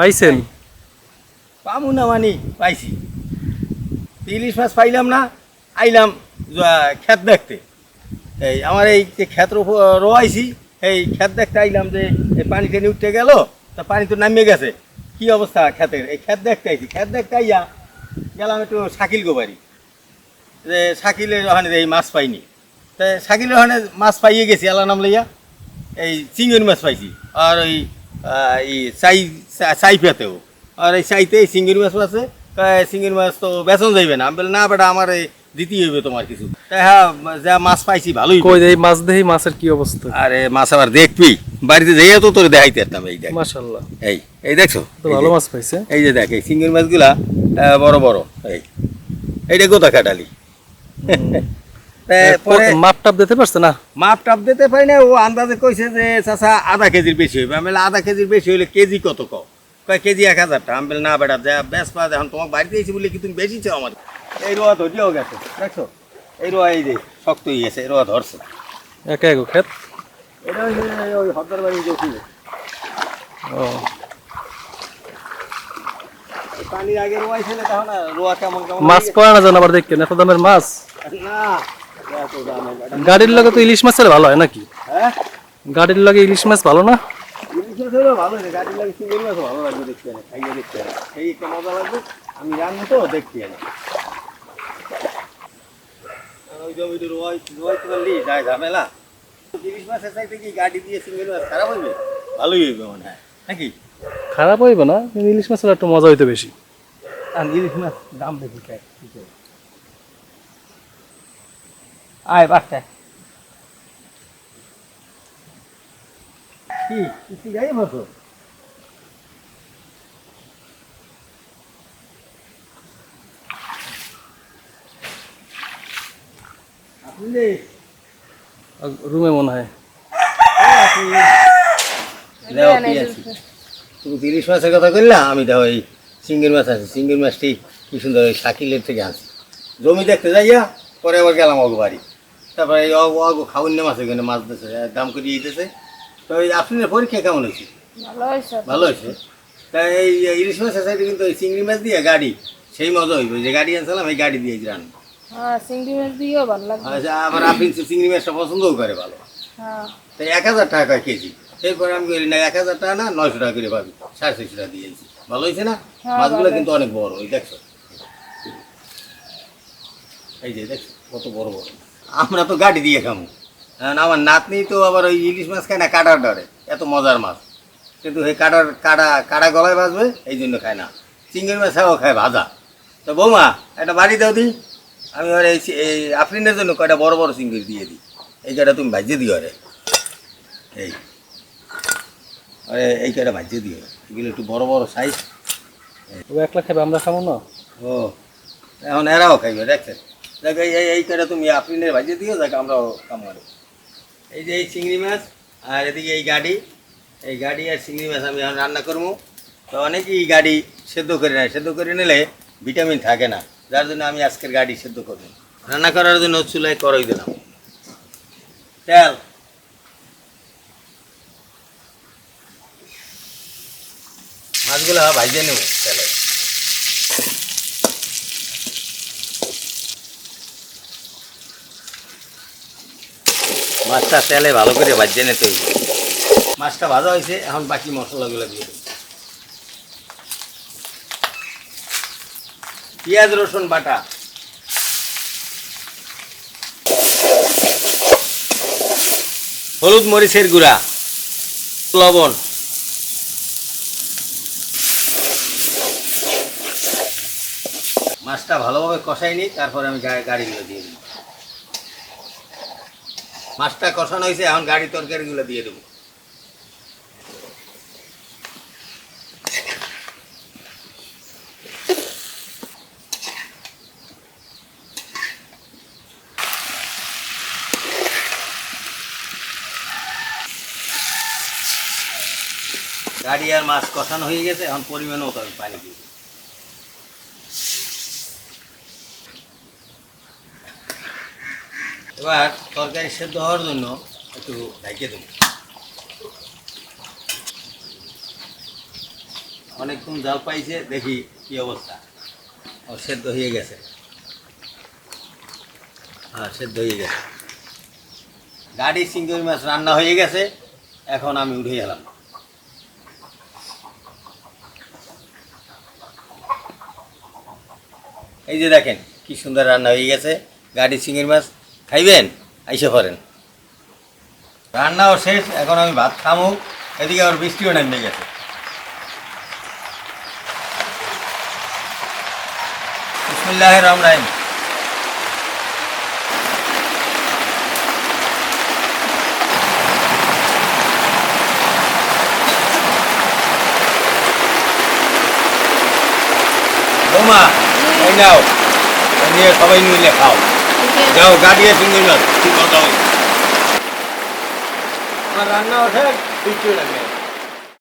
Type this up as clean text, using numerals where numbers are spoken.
পাইছেন? পামু না মানে পাইছি। ইলিশ মাছ পাইলাম না, আইলাম ক্ষেত দেখতে। এই আমার এই যে ক্ষেত রোয়াইছি, এই ক্ষেত দেখতে আইলাম যে এই পানি টেনে উঠতে গেল, তা পানি তো নামিয়ে গেছে। কি অবস্থা ক্ষেতের, এই ক্ষেত দেখতে আইছি। ক্ষেত দেখতে আইয়া গেলাম একটু শাকিল গোবারি, যে শাকিলের ওখানে এই মাছ পাইনি। তা শাকিলের ওখানে মাছ পাইয়ে গেছি, আল্লাহ নাম লইয়া এই চিংড়ি মাছ পাইছি। আর ওই চাইফাতেও, আর এই চাইতে এই চিংড়ি মাছ আছে। চিংড়ি মাছ তো বেচন যাইবে না। আমি বলি না বেটা, আমার এই দিতেই হইবে তোমার কিছু। তাই হ্যাঁ, যা মাছ পাইছি ভালোই। কই এই মাছ দেহি, মাছের কি অবস্থা? আরে মাছ আবার দেখবি, বাড়িতে যাইয়া তো তোর দেখাইতে পারতাম। এই দেখ মাশাআল্লাহ, এই এই দেখছো তো ভালো মাছ পাইছে। এই যে দেখ এই চিংড়ি মাছগুলা বড় বড়। এইটা গোদা কাটালি। পরে মাপ টাপ দিতে পারছে না? মাপ টাপ দিতে পারি না। ও আন্দাজে কইছে যে চাচা আধা কেজির বেশি হইবে। আমি বলি আধা কেজির বেশি হইলে কেজি কত কও? কয় কেজি 1000 টাকা। আমি বলি না বেটা, যা বেশ পা এখন তোমার বাড়িতে এসেছি বলে কি তুমি বেশি চাও আমার? এই রোয়া ধরিয়াও গেছে, দেখছো এই রোয়া, এই যে শক্ত হয়ে গেছে, এই রোয়া ধরছে। একা এগো ক্ষেত? এটা হচ্ছে ওই হরদার বাড়ি গেছিল। ও, পানির আগে রোয়াইছে না, তখন রোয়া কেমন কেমন মাছ পাওয়া না জান আবার দেখেন, এত দামের মাছ। না এত দাম বেটা। গাড়ির লগে তো ইলিশ মাছের ভালো হয় নাকি? হ্যাঁ, গাড়ির লগে ইলিশ মাছ ভালো না? ইলিশ মাছ হলেও ভালো হয়েছে, গাড়ির লাগে চিংড়ি মাছও ভালো লাগবে দেখতে, না খাইয়ে দেখতে, না সেই একটা মজা লাগবে। আমি জানবো তো দেখতে না। ওই জমিতে রোয়াইতে পারলি যায় ঝামেলা। ইলিশ মাছের চাইতে কি গাড়ি দিয়ে চিংড়ি মাছ খারাপ হইবে? ভালোই হইবে মনে হয় নাকি? খারাপ হইবে না, কিন্তু ইলিশ মাছের একটু মজা হইতে বেশি। আর ইলিশ মাছ দাম বেশি খায়। আয় বাচ্চায় কি যাই বসো। আপনি রুমে মনে হয় তুমি ইলিশ মাছের কথা করলা, আমি দেখো এই চিংড়ি মাছ আছে। চিংড়ি মাছটি কি সুন্দর ওই শাকিলের থেকে আনছি। জমি দেখতে যাইয়া পরে আবার গেলাম অগো বাড়ি। তারপরে এই অগো খাউন্য মাছ এখানে মাছ দিতেছে, দাম করে দিতেছে। তো এই আপনার পরীক্ষা কেমন হয়েছে? ভালো হয়েছে। তাই এই ইলিশ মাছের সাইডে কিন্তু ওই চিংড়ি মাছ দিয়ে গাড়ি সেই মজা হইবে। যে গাড়ি আনছিলাম এই গাড়ি দিয়ে রান। চিংড়ি মাছ দিয়েও ভালো লাগবে। আচ্ছা, আবার আপনি চিংড়ি মাছটা পছন্দও করে ভালো। তাই 1000 টাকা কেজি। এরপরে আমি বলি না 1000 টাকা না, 900 টাকা করে পাবি, 650 টাকা দিয়েছি। ভালো হয়েছে না? মাছগুলো কিন্তু অনেক বড়। ওই দেখছো, এই যে দেখছো কত বড় বড়। আমরা তো গাড়ি দিয়ে খামো, আমার নাতনি তো আবার ওই ইলিশ মাছ খায় না কাটার ডরে, এত মজার মাছ। কিন্তু এই কাটা গলায় বাজবে এই জন্য খায় না। চিংড়ি মাছও খায় ভাজা। তো বৌমা একটা বাড়ি দাও দিই, আমি ওর এই আফরিনের জন্য কয়টা বড় বড় চিংড়ি দিয়ে দিই। এই কয়টা তুমি ভাজিয়ে দিও। আরে এই আরে এই কয়টা ভাজিয়ে দিও, এগুলো একটু বড় বড় সাইজ। ও একলা খাবে, আমরা খাবো না? ও এখন এরাও খাইবে, দেখছেন? দেখ এই কয়টা তুমি আফরিনের ভাজিয়ে দিও, দেখ আমরাও কামাবো। এই যে এই চিংড়ি মাছ, আর এদিকে এই গাড়ি আর চিংড়ি মাছ আমি এখন রান্না করবো। তো অনেকেই গাড়ি সেদ্ধ করে নেয়, সেদ্ধ করে নিলে ভিটামিন থাকে না, যার জন্য আমি আজকের গাড়ি সেদ্ধ করবো। রান্না করার জন্য চুলায় কড়াই দিলাম, তেল, মাছগুলো ভাজিয়ে নেব তেলে। মাছটা তেলে ভালো করে ভাজিয়ে নিতে হইবে। মাছটা ভাজা হয়েছে, এখন বাকি মশলাগুলো দিয়ে দেব। পেঁয়াজ রসুন বাটা, হলুদ মরিচের গুঁড়া, লবণ, মাছটা ভালোভাবে কষাই নিই, তারপরে আমি গাড়িগুলো দিয়ে দিই। মাছটা কষানো হয়েছে, এখন গাড়ি তরকারিগুলো দিয়ে দেবো। গাড়ি আর মাছ কষানো হয়ে গেছে, এখন পরিমাণ মতো আমি পানি দিয়ে দিই। এবার তরকারি সেদ্ধ হওয়ার জন্য একটু ঢেকে দেবো। অনেকক্ষণ জাল পাইছে, দেখি কি অবস্থা। ও সেদ্ধ হয়ে গেছে, হ্যাঁ সেদ্ধ হয়ে গেছে। গাড়ি চিংড়ি মাছ রান্না হয়ে গেছে, এখন আমি উঠে গেলাম। এই যে দেখেন কি সুন্দর রান্না হয়ে গেছে, গাড়ি চিংড়ি মাছ খাইবেন আইসে পড়েন। রান্নাও শেষ, এখন আমি ভাত খামু। এদিকে আবার বৃষ্টিও নেমে গেছে। বিসমিল্লাহির রহমানির রহিম। বৌমা এই নাও, এই নিয়ে সবাই মিলে খাও। যাও গাড়িয়ে চিংড়ি মাছ ঠিক মতো। আমার রান্না ওঠে বৃষ্টিও নেমে গেছে।